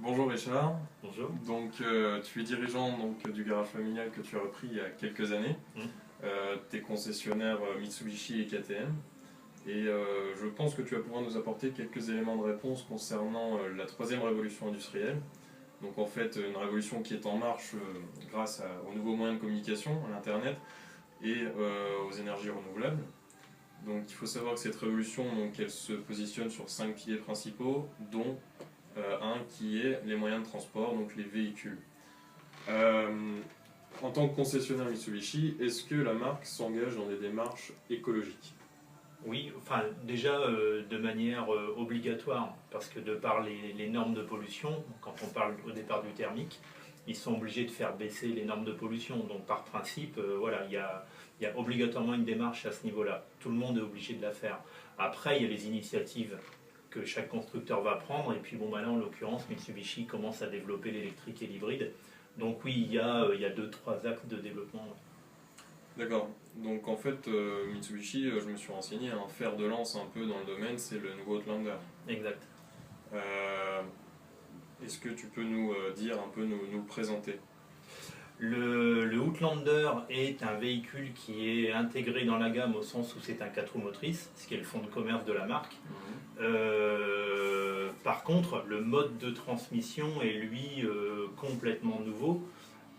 Bonjour Richard, Bonjour. donc tu es dirigeant du garage familial que tu as repris il y a quelques années. Tu es concessionnaire Mitsubishi et KTM et je pense que tu vas pouvoir nous apporter quelques éléments de réponse concernant la troisième révolution industrielle. Donc en fait une révolution qui est en marche grâce aux nouveaux moyens de communication, à l'internet et aux énergies renouvelables. Donc il faut savoir que cette révolution elle se positionne sur 5 piliers principaux dont un qui est les moyens de transport, donc les véhicules. En tant que concessionnaire Mitsubishi, est-ce que la marque s'engage dans des démarches écologiques? Oui, enfin déjà de manière obligatoire, parce que de par les normes de pollution, quand on parle au départ du thermique, ils sont obligés de faire baisser les normes de pollution. Donc par principe, voilà, il y a obligatoirement une démarche à ce niveau-là. Tout le monde est obligé de la faire. Après, il y a les initiatives que chaque constructeur va prendre, et puis bon, bah là en l'occurrence, Mitsubishi commence à développer l'électrique et l'hybride. Donc oui, il y a deux, trois axes de développement. D'accord. Donc en fait, Mitsubishi, je me suis renseigné, un fer de lance un peu dans le domaine, c'est le nouveau Outlander. Exact. Euh, Est-ce que tu peux nous dire un peu, nous le présenter? Le Outlander est un véhicule qui est intégré dans la gamme au sens où c'est un 4 roues motrices, ce qui est le fonds de commerce de la marque. Par contre, le mode de transmission est lui complètement nouveau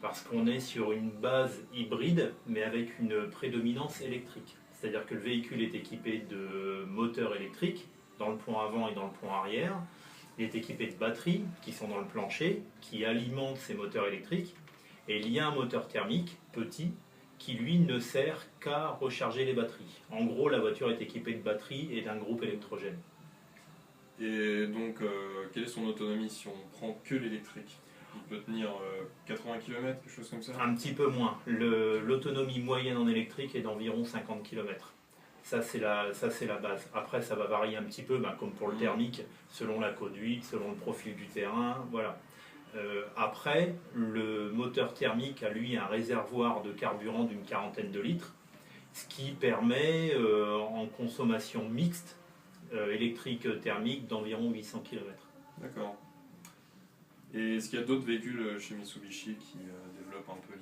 parce qu'on est sur une base hybride mais avec une prédominance électrique. C'est-à-dire que le véhicule est équipé de moteurs électriques dans le pont avant et dans le pont arrière. Il est équipé de batteries qui sont dans le plancher, qui alimentent ces moteurs électriques. Et il y a un moteur thermique, petit, qui lui ne sert qu'à recharger les batteries. En gros, la voiture est équipée de batteries et d'un groupe électrogène. Et donc, quelle est son autonomie si on prend que l'électrique? Il peut tenir 80 km, quelque chose comme ça? Un petit peu moins. L'autonomie moyenne en électrique est d'environ 50 km. Ça, c'est la base. Après, ça va varier un petit peu, comme pour le thermique, selon la conduite, selon le profil du terrain. Voilà. Après, le moteur thermique a lui un réservoir de carburant d'une quarantaine de litres, ce qui permet en consommation mixte électrique-thermique d'environ 800 km. D'accord. Et est-ce qu'il y a d'autres véhicules chez Mitsubishi qui développent un peu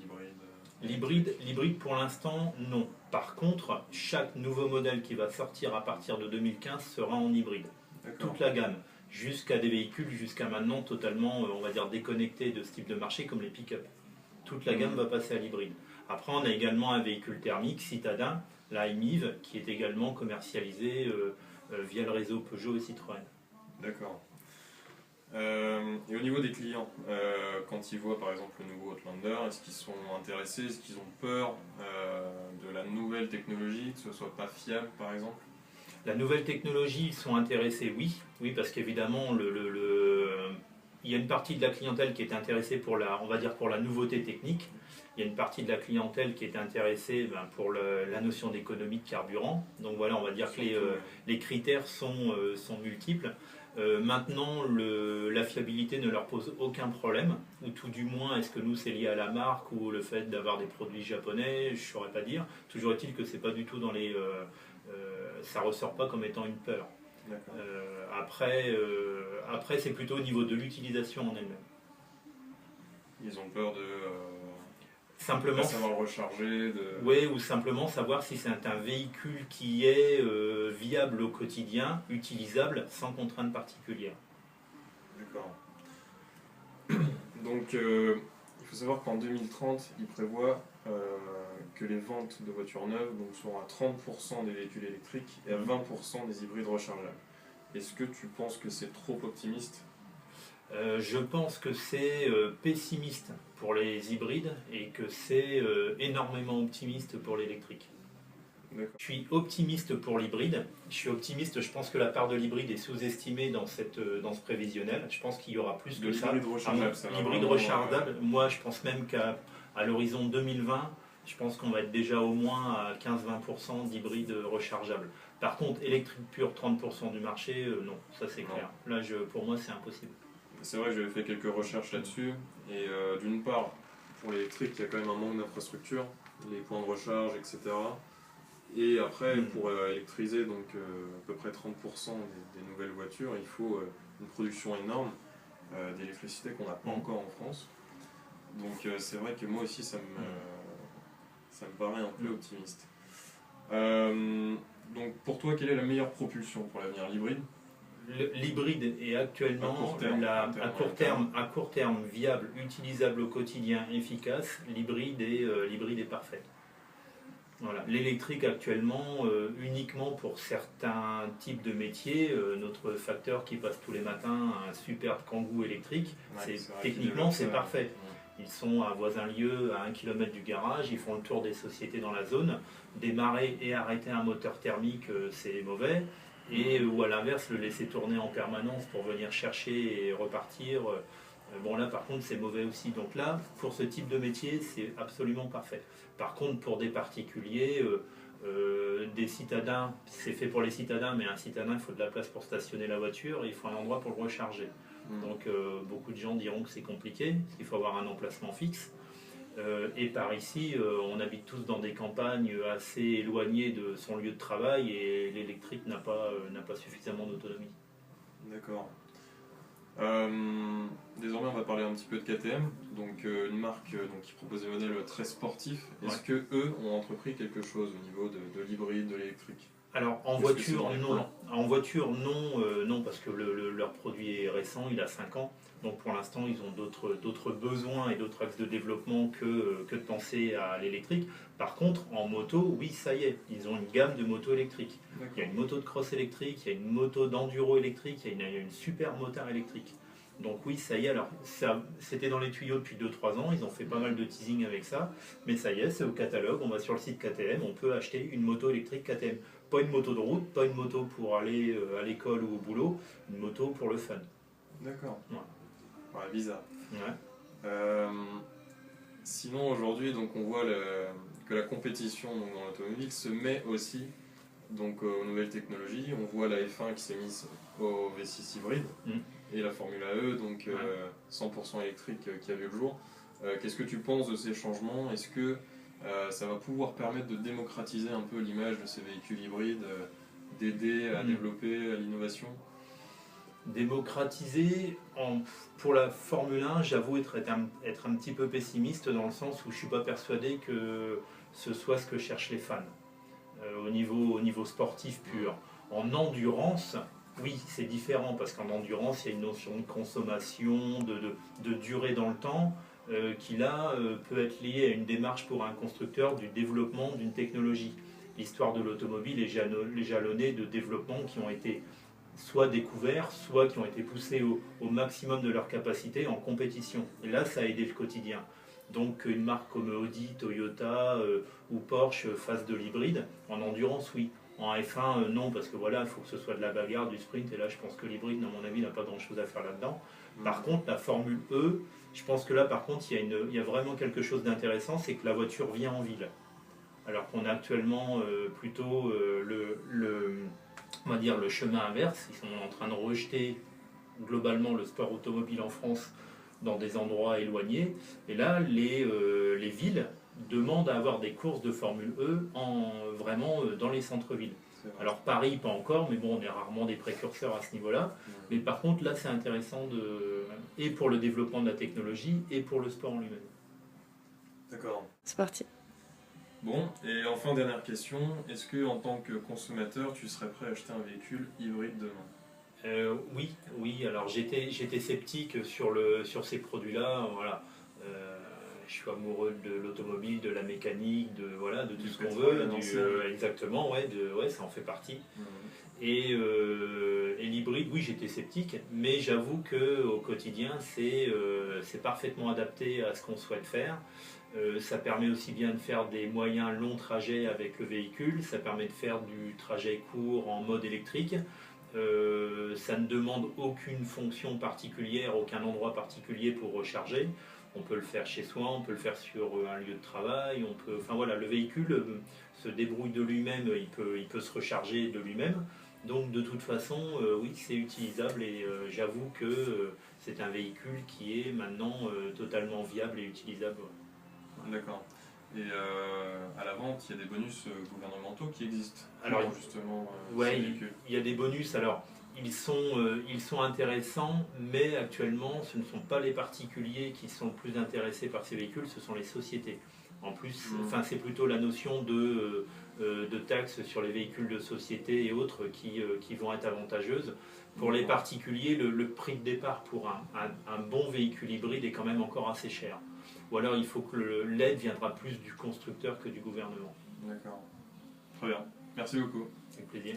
l'hybride? L'hybride pour l'instant, non. Par contre, chaque nouveau modèle qui va sortir à partir de 2015 sera en hybride. Toute la gamme, jusqu'à des véhicules jusqu'à maintenant totalement, on va dire, déconnectés de ce type de marché comme les pick-up. Toute la gamme va passer à l'hybride. Après, on a également un véhicule thermique citadin, la iMIV, qui est également commercialisé via le réseau Peugeot et Citroën. D'accord. Et au niveau des clients, quand ils voient par exemple le nouveau Outlander, est-ce qu'ils sont intéressés, est-ce qu'ils ont peur de la nouvelle technologie, que ce soit pas fiable par exemple? La nouvelle technologie, ils sont intéressés, oui, parce qu'évidemment, il y a une partie de la clientèle qui est intéressée pour on va dire pour la nouveauté technique. Il y a une partie de la clientèle qui est intéressée pour la notion d'économie de carburant. Donc voilà, on va dire que les critères sont multiples. Maintenant, la fiabilité ne leur pose aucun problème, ou tout du moins, est-ce que nous c'est lié à la marque ou le fait d'avoir des produits japonais, je ne saurais pas dire. Toujours est-il que c'est pas du tout dans les... ça ressort pas comme étant une peur. Après c'est plutôt au niveau de l'utilisation en elle-même. Ils ont peur de simplement pas savoir recharger. Oui, ou simplement savoir si c'est un véhicule qui est viable au quotidien, utilisable sans contrainte particulière. D'accord. Donc il faut savoir qu'en 2030, ils prévoient que les ventes de voitures neuves seront à 30% des véhicules électriques et à 20% des hybrides rechargeables. Est-ce que tu penses que c'est trop optimiste? Je pense que c'est pessimiste pour les hybrides et que c'est énormément optimiste pour l'électrique. Je suis optimiste pour l'hybride. Je suis optimiste, je pense que la part de l'hybride est sous-estimée dans ce prévisionnel. Je pense qu'il y aura plus que ça. L'hybride rechargeable, moi je pense même qu'à l'horizon 2020, je pense qu'on va être déjà au moins à 15-20% d'hybride rechargeable. Par contre, électrique pure, 30% du marché, non, ça c'est clair. Là, pour moi, c'est impossible. C'est vrai que j'avais fait quelques recherches là-dessus. Et d'une part, pour l'électrique, il y a quand même un manque d'infrastructure, les points de recharge, etc. Et après, pour électriser à peu près 30% des nouvelles voitures, il faut une production énorme. d'électricité qu'on n'a pas encore en France. Donc c'est vrai que moi aussi ça me paraît un peu optimiste. Donc pour toi, quelle est la meilleure propulsion pour l'avenir? L'hybride? L'hybride est actuellement à court terme viable, utilisable au quotidien, efficace. L'hybride est parfait. Voilà. L'électrique actuellement, uniquement pour certains types de métiers, notre facteur qui passe tous les matins, un superbe Kangoo électrique, techniquement c'est parfait. Ils sont à voisin lieu, à 1 km du garage, ils font le tour des sociétés dans la zone. Démarrer et arrêter un moteur thermique, c'est mauvais. Ou à l'inverse, le laisser tourner en permanence pour venir chercher et repartir. Bon là par contre c'est mauvais aussi. Donc là, pour ce type de métier, c'est absolument parfait. Par contre, pour des particuliers, des citadins, c'est fait pour les citadins, mais un citadin, il faut de la place pour stationner la voiture et il faut un endroit pour le recharger. Donc beaucoup de gens diront que c'est compliqué, parce qu'il faut avoir un emplacement fixe. Et par ici, on habite tous dans des campagnes assez éloignées de son lieu de travail et l'électrique n'a pas suffisamment d'autonomie. D'accord. Désormais, on va parler un petit peu de KTM, donc une marque qui propose des modèles très sportifs. Est-ce que eux ont entrepris quelque chose au niveau de l'hybride, de l'électrique? Alors en voiture, non. En voiture, non, non, parce que leur produit est récent, il a 5 ans. Donc pour l'instant, ils ont d'autres besoins et d'autres axes de développement que de penser à l'électrique. Par contre, en moto, oui, ça y est, ils ont une gamme de motos électriques. Il y a une moto de cross électrique, il y a une moto d'enduro électrique, il y a une super motard électrique. Donc oui, ça y est, alors c'était dans les tuyaux depuis 2-3 ans, ils ont fait pas mal de teasing avec ça, mais ça y est, c'est au catalogue, on va sur le site KTM, on peut acheter une moto électrique KTM. Pas une moto de route, pas une moto pour aller à l'école ou au boulot, une moto pour le fun. D'accord. Ouais. Ouais, bizarre. Ouais. Sinon aujourd'hui, donc on voit que la compétition dans l'automobile se met aussi donc aux nouvelles technologies. On voit la F1 qui s'est mise au V6 hybride et la Formule E, donc 100% électrique qui a vu le jour. Qu'est-ce que tu penses de ces changements? Est-ce que ça va pouvoir permettre de démocratiser un peu l'image de ces véhicules hybrides, d'aider à développer l'innovation? Démocratiser, pour la Formule 1, j'avoue être un petit peu pessimiste dans le sens où je ne suis pas persuadé que ce soit ce que cherchent les fans au niveau sportif pur. En endurance, oui, c'est différent parce qu'en endurance, il y a une notion de consommation, de durée dans le temps qui là peut être liée à une démarche pour un constructeur du développement d'une technologie. L'histoire de l'automobile est jalonnée de développements qui ont été soit découverts, soit qui ont été poussés au maximum de leur capacité en compétition. Et là, ça a aidé le quotidien. Donc une marque comme Audi, Toyota ou Porsche fasse de l'hybride. En endurance, oui. En F1, non, parce que voilà, il faut que ce soit de la bagarre, du sprint. Et là, je pense que l'hybride, à mon avis, n'a pas grand-chose à faire là-dedans. Par contre, la Formule E, je pense que là, par contre, il y a vraiment quelque chose d'intéressant, c'est que la voiture vient en ville. Alors qu'on a actuellement plutôt on va dire le chemin inverse. Ils sont en train de rejeter globalement le sport automobile en France dans des endroits éloignés. Et là, les villes demandent à avoir des courses de Formule E vraiment dans les centres-villes. Alors Paris, pas encore, mais bon, on est rarement des précurseurs à ce niveau-là. Mais par contre, là, c'est intéressant et pour le développement de la technologie et pour le sport en lui-même. D'accord. C'est parti. Bon, et enfin, dernière question, est-ce que en tant que consommateur, tu serais prêt à acheter un véhicule hybride demain? Oui. Alors j'étais sceptique sur ces produits-là. Voilà. Je suis amoureux de l'automobile, de la mécanique, de tout ce qu'on veut. Exactement, ça en fait partie. Et l'hybride, oui, j'étais sceptique, mais j'avoue qu'au quotidien, c'est parfaitement adapté à ce qu'on souhaite faire. Ça permet aussi bien de faire des moyens longs trajets avec le véhicule, ça permet de faire du trajet court en mode électrique. Ça ne demande aucune fonction particulière, aucun endroit particulier pour recharger. On peut le faire chez soi, on peut le faire sur un lieu de travail. Le véhicule se débrouille de lui-même, il peut se recharger de lui-même. Donc de toute façon, oui, c'est utilisable et j'avoue que c'est un véhicule qui est maintenant totalement viable et utilisable. D'accord. Et à la vente, il y a des bonus gouvernementaux qui existent. Alors, justement, il y a des bonus. Alors, ils sont intéressants, mais actuellement, ce ne sont pas les particuliers qui sont le plus intéressés par ces véhicules, ce sont les sociétés. En plus, c'est plutôt la notion de taxes sur les véhicules de société et autres qui vont être avantageuses. Pour les particuliers, le prix de départ pour un bon véhicule hybride est quand même encore assez cher. Ou alors il faut que l'aide viendra plus du constructeur que du gouvernement. D'accord. Très bien. Merci beaucoup. Avec plaisir.